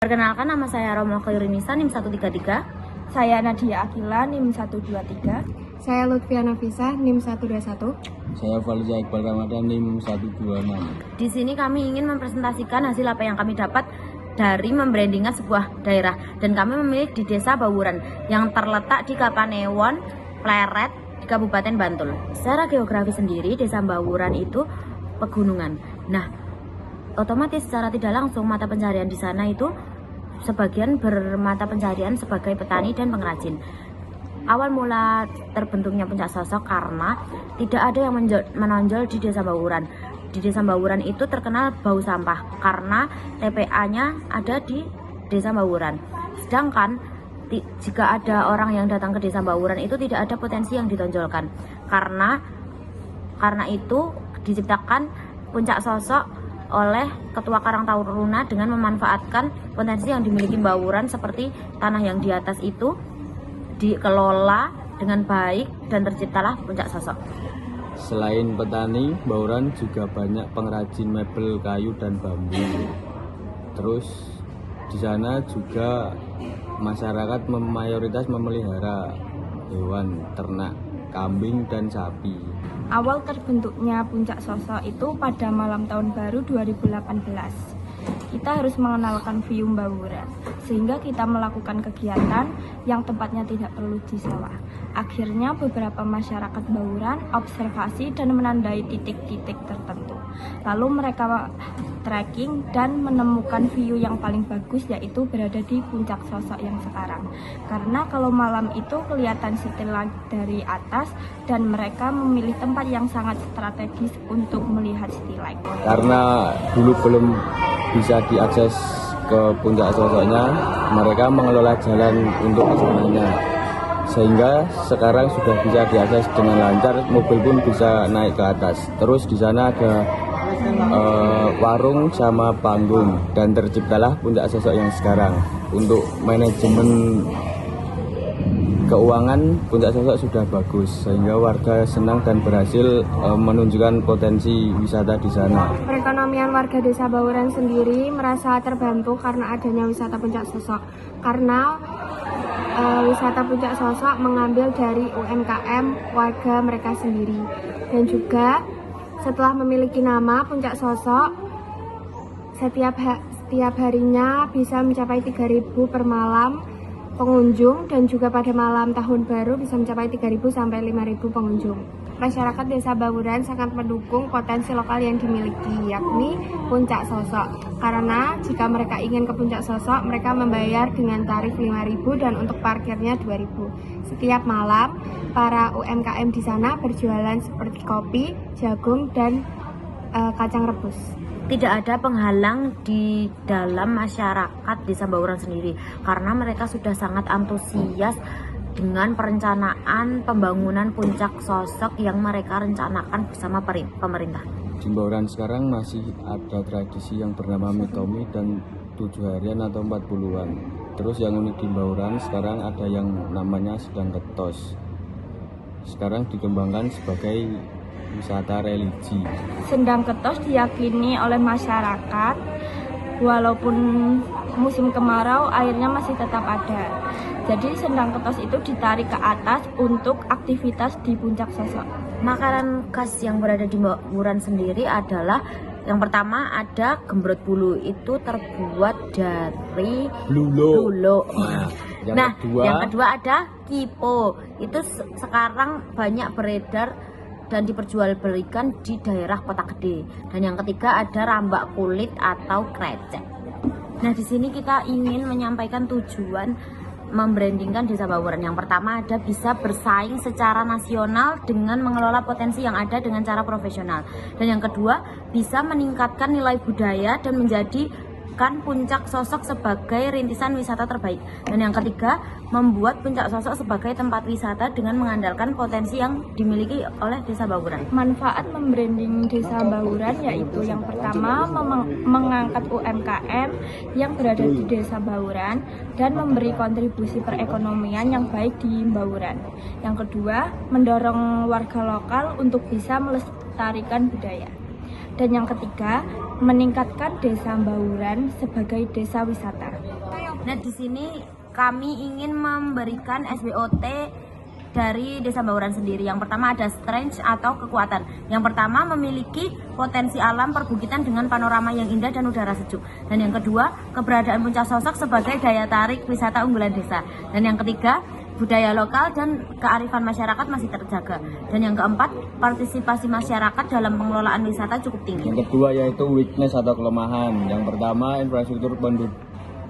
Perkenalkan, nama saya Romo Khairunnisa, NIM 133. Saya Nadia Akila, NIM 123. Saya Lutfiana Fisa, NIM 121. Saya Faliza Iqbal Ramadan, NIM 126. Di sini kami ingin mempresentasikan hasil apa yang kami dapat dari membrandingkan sebuah daerah, dan kami memilih di Desa Bawuran yang terletak di Kapanewon, Pleret, di Kabupaten Bantul. Secara geografi sendiri, Desa Bawuran itu pegunungan. Nah, otomatis secara tidak langsung mata pencaharian di sana itu sebagian bermata pencaharian sebagai petani dan pengrajin. Awal mula terbentuknya Puncak Sosok karena tidak ada yang menonjol di Desa Bawuran. Di Desa Bawuran itu terkenal bau sampah karena TPA-nya ada di Desa Bawuran. Sedangkan jika ada orang yang datang ke Desa Bawuran itu tidak ada potensi yang ditonjolkan. Karena itu diciptakan Puncak Sosok oleh Ketua Karang Taruna dengan memanfaatkan potensi yang dimiliki Bawuran, seperti tanah yang di atas itu dikelola dengan baik dan terciptalah Puncak Sosok. Selain petani, Bawuran juga banyak pengrajin mebel kayu dan bambu. Terus di sana juga masyarakat mayoritas memelihara hewan ternak, kambing dan sapi. Awal terbentuknya Puncak Sosok itu pada malam tahun baru 2018. Kita harus mengenalkan view Bawuran, sehingga kita melakukan kegiatan yang tempatnya tidak perlu di sawah. Akhirnya beberapa masyarakat Bawuran observasi dan menandai titik-titik tertentu. Lalu mereka trekking dan menemukan view yang paling bagus, yaitu berada di Puncak Sosok yang sekarang. Karena kalau malam itu kelihatan city light dari atas, dan mereka memilih tempat yang sangat strategis untuk melihat city light. Karena dulu belum bisa diakses ke Puncak Sosoknya, mereka mengelola jalan untuk kesananya, sehingga sekarang sudah bisa diakses dengan lancar, mobil pun bisa naik ke atas. Terus di sana ada warung sama panggung, dan terciptalah Puncak Sosok yang sekarang. Untuk manajemen keuangan, Puncak Sosok sudah bagus, sehingga warga senang dan berhasil menunjukkan potensi wisata di sana. Perekonomian warga Desa Bawuran sendiri merasa terbantu karena adanya wisata Puncak Sosok. Karena wisata Puncak Sosok mengambil dari UMKM warga mereka sendiri. Dan juga setelah memiliki nama Puncak Sosok, setiap harinya bisa mencapai 3.000 per malam pengunjung, dan juga pada malam tahun baru bisa mencapai 3.000 sampai 5.000 pengunjung. Masyarakat Desa Bawuran sangat mendukung potensi lokal yang dimiliki, yakni Puncak Sosok. Karena jika mereka ingin ke Puncak Sosok, mereka membayar dengan tarif 5.000 dan untuk parkirnya 2.000. Setiap malam, para UMKM di sana berjualan seperti kopi, jagung, dan kacang rebus. Tidak ada penghalang di dalam masyarakat Desa Bawuran sendiri, karena mereka sudah sangat antusias dengan perencanaan pembangunan Puncak Sosok yang mereka rencanakan bersama pemerintah. Di Bawuran sekarang masih ada tradisi yang bernama mitomi dan 7 harian atau 40-an. Terus yang unik di Bawuran sekarang ada yang namanya Sedang Ketos. Sekarang dikembangkan sebagai wisata religi. Sendang Ketos diyakini oleh masyarakat, walaupun musim kemarau airnya masih tetap ada. Jadi Sendang Ketos itu ditarik ke atas untuk aktivitas di Puncak Sosok. Makanan khas yang berada di Bawuran sendiri adalah, yang pertama ada gembrot bulu, itu terbuat dari bulu. Yang kedua ada kipo, itu sekarang banyak beredar dan diperjualbelikan di daerah Kota Gede. Dan yang ketiga ada rambak kulit atau krecek. Nah, di sini kita ingin menyampaikan tujuan membrandingkan Desa Bawuran. Yang pertama ada bisa bersaing secara nasional dengan mengelola potensi yang ada dengan cara profesional. Dan yang kedua bisa meningkatkan nilai budaya dan menjadikan Puncak Sosok sebagai rintisan wisata terbaik. Dan yang ketiga membuat Puncak Sosok sebagai tempat wisata dengan mengandalkan potensi yang dimiliki oleh Desa Bawuran. Manfaat membranding Desa Bawuran yaitu yang pertama mengangkat UMKM yang berada di Desa Bawuran dan memberi kontribusi perekonomian yang baik di Bawuran. Yang kedua, mendorong warga lokal untuk bisa melestarikan budaya. Dan yang ketiga, meningkatkan Desa Bawuran sebagai desa wisata. Nah, di sini kami ingin memberikan SBOT dari Desa Bawuran sendiri. Yang pertama ada strength atau kekuatan. Yang pertama memiliki potensi alam perbukitan dengan panorama yang indah dan udara sejuk. Dan yang kedua, keberadaan Puncak Sosok sebagai daya tarik wisata unggulan desa. Dan yang ketiga, budaya lokal dan kearifan masyarakat masih terjaga. Dan yang keempat, partisipasi masyarakat dalam pengelolaan wisata cukup tinggi. Yang kedua yaitu weakness atau kelemahan. Yang pertama, infrastruktur penduduk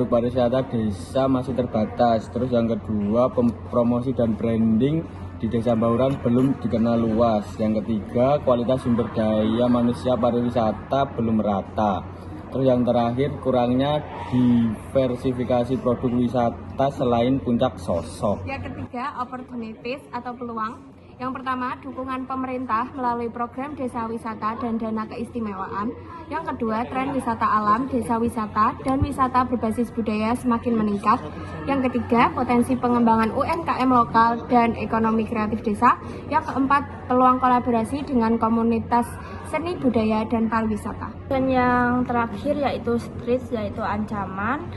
pariwisata desa masih terbatas. Terus yang kedua, promosi dan branding di Desa Bawuran belum dikenal luas. Yang ketiga, kualitas sumber daya manusia pariwisata belum merata. Terus yang terakhir, kurangnya diversifikasi produk wisata selain Puncak Sosok. Yang ketiga, opportunities atau peluang. Yang pertama, dukungan pemerintah melalui program desa wisata dan dana keistimewaan. Yang kedua, tren wisata alam, desa wisata, dan wisata berbasis budaya semakin meningkat. Yang ketiga, potensi pengembangan UMKM lokal dan ekonomi kreatif desa. Yang keempat, peluang kolaborasi dengan komunitas seni budaya dan pariwisata. Dan yang terakhir yaitu street, yaitu ancaman.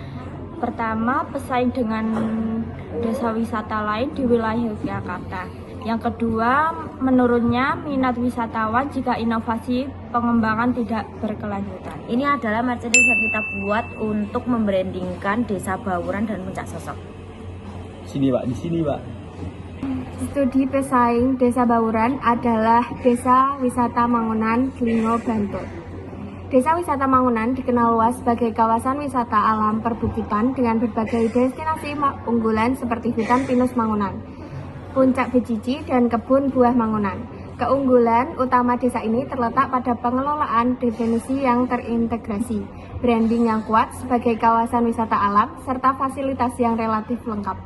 Pertama, pesaing dengan desa wisata lain di wilayah Yogyakarta. Yang kedua, menurunnya minat wisatawan jika inovasi pengembangan tidak berkelanjutan. Ini adalah merchandise yang kita buat untuk membrandingkan Desa Bawuran dan Puncak Sosok. Sini Pak, di sini Pak. Studi pesaing Desa Bawuran adalah Desa Wisata Mangunan, Glingo, Bantul. Desa Wisata Mangunan dikenal luas sebagai kawasan wisata alam perbukitan dengan berbagai destinasi unggulan seperti hutan pinus Mangunan, Puncak Becici, dan kebun buah Mangunan. Keunggulan utama desa ini terletak pada pengelolaan definisi yang terintegrasi, branding yang kuat sebagai kawasan wisata alam, serta fasilitas yang relatif lengkap.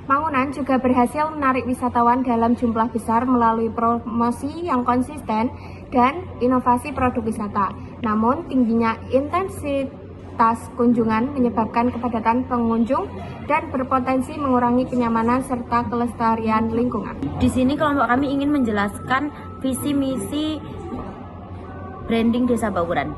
Mangunan juga berhasil menarik wisatawan dalam jumlah besar melalui promosi yang konsisten dan inovasi produk wisata. Namun, tingginya intensitas kunjungan menyebabkan kepadatan pengunjung dan berpotensi mengurangi kenyamanan serta kelestarian lingkungan. Di sini kelompok kami ingin menjelaskan visi misi branding Desa Bawuran.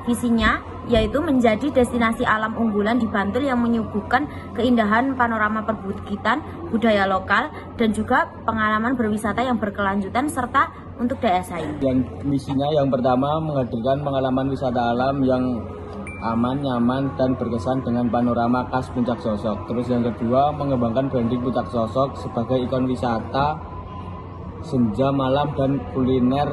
Visinya yaitu menjadi destinasi alam unggulan di Bantul yang menyuguhkan keindahan panorama perbukitan, budaya lokal, dan juga pengalaman berwisata yang berkelanjutan serta untuk daya saing. Yang misinya yang pertama menghadirkan pengalaman wisata alam yang aman, nyaman, dan berkesan dengan panorama khas Puncak Sosok. Terus yang kedua, mengembangkan branding Puncak Sosok sebagai ikon wisata senja malam dan kuliner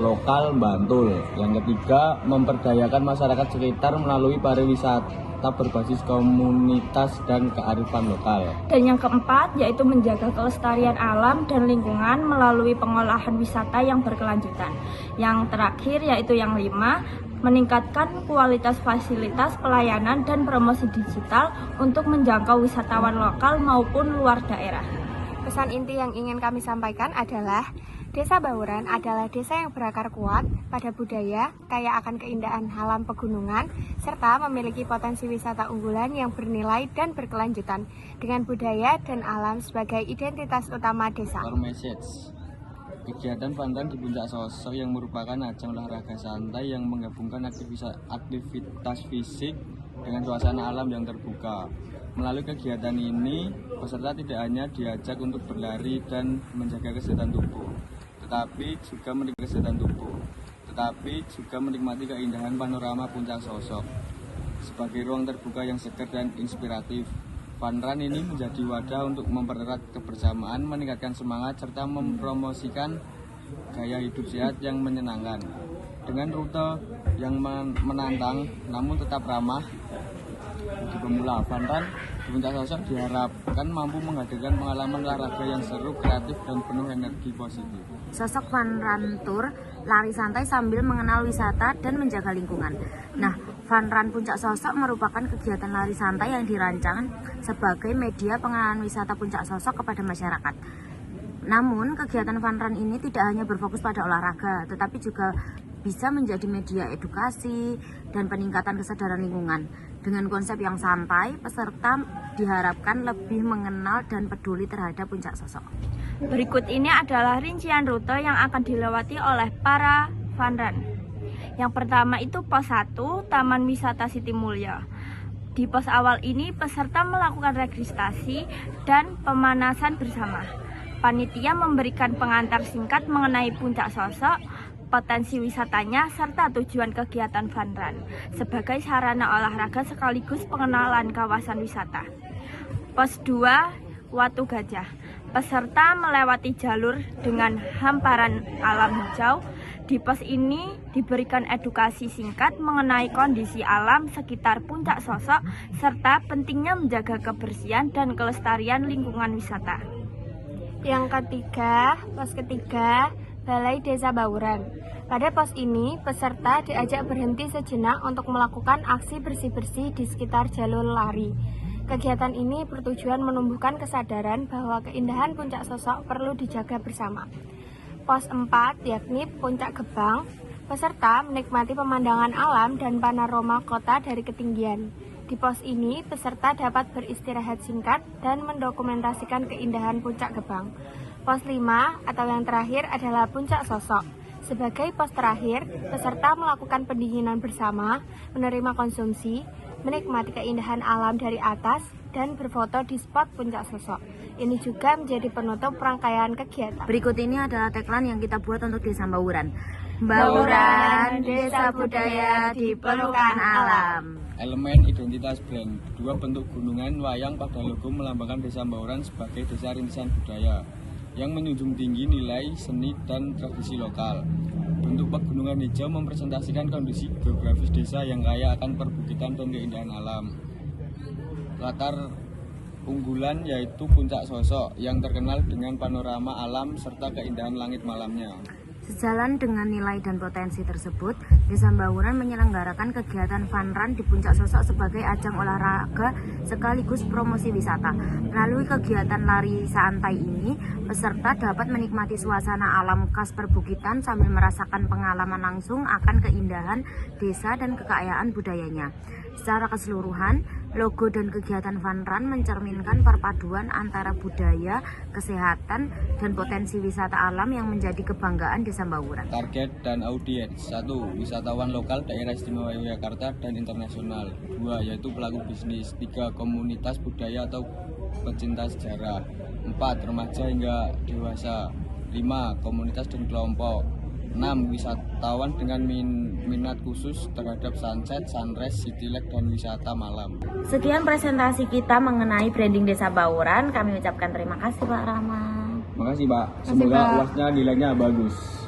lokal Bantul. Yang ketiga, memperdayakan masyarakat sekitar melalui pariwisata berbasis komunitas dan kearifan lokal. Dan yang keempat yaitu menjaga kelestarian alam dan lingkungan melalui pengolahan wisata yang berkelanjutan. Yang terakhir yaitu yang 5, meningkatkan kualitas fasilitas pelayanan dan promosi digital untuk menjangkau wisatawan lokal maupun luar daerah. Pesan inti yang ingin kami sampaikan adalah Desa Bawuran adalah desa yang berakar kuat pada budaya, kaya akan keindahan alam pegunungan, serta memiliki potensi wisata unggulan yang bernilai dan berkelanjutan dengan budaya dan alam sebagai identitas utama desa. Core message. Kegiatan Funrun di Puncak Sosok yang merupakan ajang olahraga santai yang menggabungkan aktivitas fisik dengan suasana alam yang terbuka. Melalui kegiatan ini, peserta tidak hanya diajak untuk berlari dan menjaga kesehatan tubuh, tetapi juga menikmati keindahan panorama Puncak Sosok. Sebagai ruang terbuka yang segar dan inspiratif, Funrun ini menjadi wadah untuk mempererat kebersamaan, meningkatkan semangat, serta mempromosikan gaya hidup sehat yang menyenangkan. Dengan rute yang menantang namun tetap ramah bagi pemula, Funrun di Puncak Sosok diharapkan mampu menghadirkan pengalaman olahraga yang seru, kreatif, dan penuh energi positif. Sosok Funrun Tour, lari santai sambil mengenal wisata dan menjaga lingkungan. Nah, Funrun Puncak Sosok merupakan kegiatan lari santai yang dirancang sebagai media pengenalan wisata Puncak Sosok kepada masyarakat. Namun, kegiatan Funrun ini tidak hanya berfokus pada olahraga, tetapi juga bisa menjadi media edukasi dan peningkatan kesadaran lingkungan. Dengan konsep yang santai, peserta diharapkan lebih mengenal dan peduli terhadap Puncak Sosok. Berikut ini adalah rincian rute yang akan dilewati oleh para Funrun. Yang pertama itu pos 1, Taman Wisata Siti Mulya. Di pos awal ini peserta melakukan registrasi dan pemanasan bersama. Panitia memberikan pengantar singkat mengenai Puncak Sosok, potensi wisatanya, serta tujuan kegiatan fun run sebagai sarana olahraga sekaligus pengenalan kawasan wisata. Pos 2, Watu Gajah. Peserta melewati jalur dengan hamparan alam hijau. Di pos ini diberikan edukasi singkat mengenai kondisi alam sekitar Puncak Sosok serta pentingnya menjaga kebersihan dan kelestarian lingkungan wisata. Yang ketiga, pos ketiga, Balai Desa Bawuran. Pada pos ini, peserta diajak berhenti sejenak untuk melakukan aksi bersih-bersih di sekitar jalur lari. Kegiatan ini bertujuan menumbuhkan kesadaran bahwa keindahan Puncak Sosok perlu dijaga bersama. Pos 4, yakni Puncak Gebang, peserta menikmati pemandangan alam dan panorama kota dari ketinggian. Di pos ini, peserta dapat beristirahat singkat dan mendokumentasikan keindahan Puncak Gebang. Pos 5 atau yang terakhir adalah Puncak Sosok. Sebagai pos terakhir, peserta melakukan pendinginan bersama, menerima konsumsi, menikmati keindahan alam dari atas, dan berfoto di spot Puncak Sosok. Ini juga menjadi penutup rangkaian kegiatan. Berikut ini adalah tagline yang kita buat untuk Desa Bawuran. Bawuran, desa budaya di pelukan alam. Elemen identitas brand. 2 bentuk gunungan wayang pada logo melambangkan Desa Bawuran sebagai desa rintisan budaya yang menjunjung tinggi nilai seni dan tradisi lokal. Bentuk pegunungan hijau mempresentasikan kondisi geografis desa yang kaya akan perbukitan dan keindahan alam. Latar unggulan yaitu Puncak Sosok yang terkenal dengan panorama alam serta keindahan langit malamnya. Sejalan dengan nilai dan potensi tersebut, Desa Bawuran menyelenggarakan kegiatan fun run di Puncak Sosok sebagai ajang olahraga sekaligus promosi wisata. Melalui kegiatan lari santai ini, peserta dapat menikmati suasana alam khas perbukitan sambil merasakan pengalaman langsung akan keindahan desa dan kekayaan budayanya. Secara keseluruhan, logo dan kegiatan fun run mencerminkan perpaduan antara budaya, kesehatan, dan potensi wisata alam yang menjadi kebanggaan Desa Bawuran. Target dan audiens. 1. Wisatawan lokal daerah istimewa Yogyakarta dan internasional. 2. Yaitu pelaku bisnis. 3. Komunitas budaya atau pecinta sejarah. 4. Remaja hingga dewasa. 5. Komunitas dan kelompok. 6. Wisatawan dengan minat khusus terhadap sunset, sunrise, city light, dan wisata malam. Sekian presentasi kita mengenai branding Desa Bawuran. Kami ucapkan terima kasih Pak Rahma. Makasih Pak, semoga UASnya nilainya bagus.